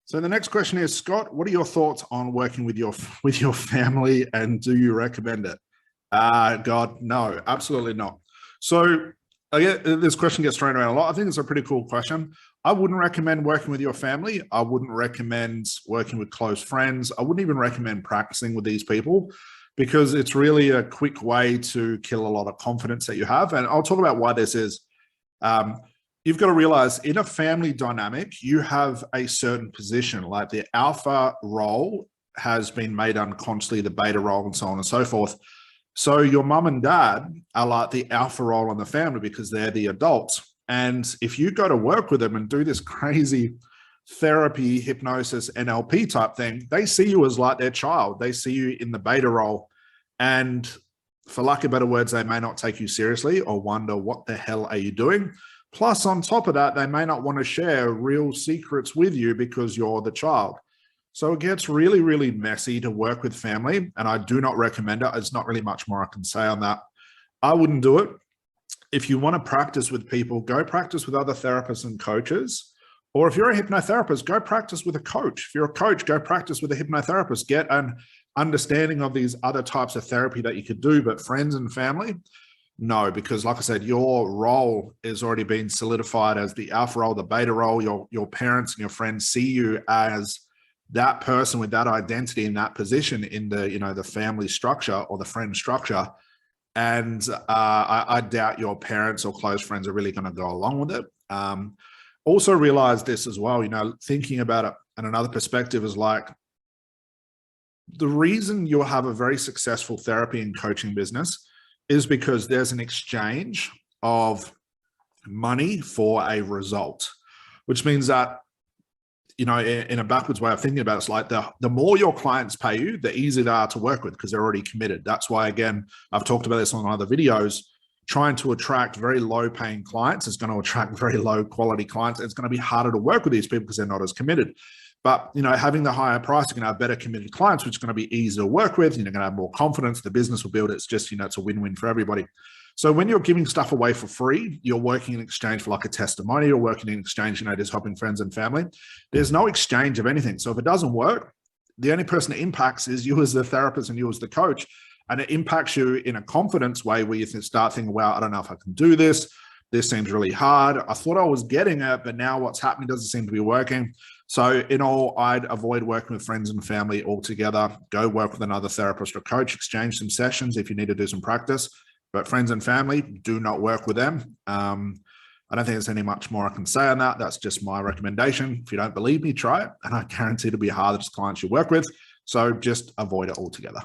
So the next question is, Scott, what are your thoughts on working with your family, and do you recommend it? God, no, absolutely not. So I get this question gets thrown around a lot. I think it's a pretty cool question. I wouldn't recommend working with your family. I wouldn't recommend working with close friends. I wouldn't even recommend practicing with these people because it's really a quick way to kill a lot of confidence that you have. And I'll talk about why this is. You've got to realize in a family dynamic, you have a certain position, like the alpha role has been made unconsciously, the beta role, and so on and so forth. So your mum and dad are like the alpha role in the family because they're the adults. And if you go to work with them and do this crazy therapy, hypnosis, NLP type thing, they see you as like their child. They see you in the beta role. And for lack of better words, they may not take you seriously or wonder, what the hell are you doing? Plus, on top of that, they may not want to share real secrets with you because you're the child. So it gets really, really messy to work with family, and I do not recommend it. There's not really much more I can say on that. I wouldn't do it. If you want to practice with people, go practice with other therapists and coaches. Or if you're a hypnotherapist, go practice with a coach. If you're a coach, go practice with a hypnotherapist. Get an understanding of these other types of therapy that you could do, but friends and family, no, because like I said, your role is already been solidified as the alpha role, the beta role. Your parents and your friends see you as that person with that identity in that position in the, the family structure or the friend structure. And I doubt your parents or close friends are really going to go along with it. Also realize this as well, thinking about it and another perspective is like, the reason you'll have a very successful therapy and coaching business is because there's an exchange of money for a result, which means that, in a backwards way of thinking about it, it's like the more your clients pay you, the easier they are to work with because they're already committed. That's why, again, I've talked about this on other videos, trying to attract very low paying clients is going to attract very low quality clients. It's going to be harder to work with these people because they're not as committed. But, having the higher price, you're going to have better committed clients, which is going to be easier to work with. You're going to have more confidence. The business will build. It's just, it's a win-win for everybody. So when you're giving stuff away for free, you're working in exchange for like a testimony. You're working in exchange, just helping friends and family. There's no exchange of anything. So if it doesn't work, the only person it impacts is you as the therapist and you as the coach. And it impacts you in a confidence way where you start thinking, wow, I don't know if I can do this. This seems really hard. I thought I was getting it, but now what's happening doesn't seem to be working. So in all, I'd avoid working with friends and family altogether. Go work with another therapist or coach, exchange some sessions if you need to do some practice. But friends and family, do not work with them. I don't think there's any much more I can say on that. That's just my recommendation. If you don't believe me, try it. And I guarantee it'll be the hardest clients you work with. So just avoid it altogether.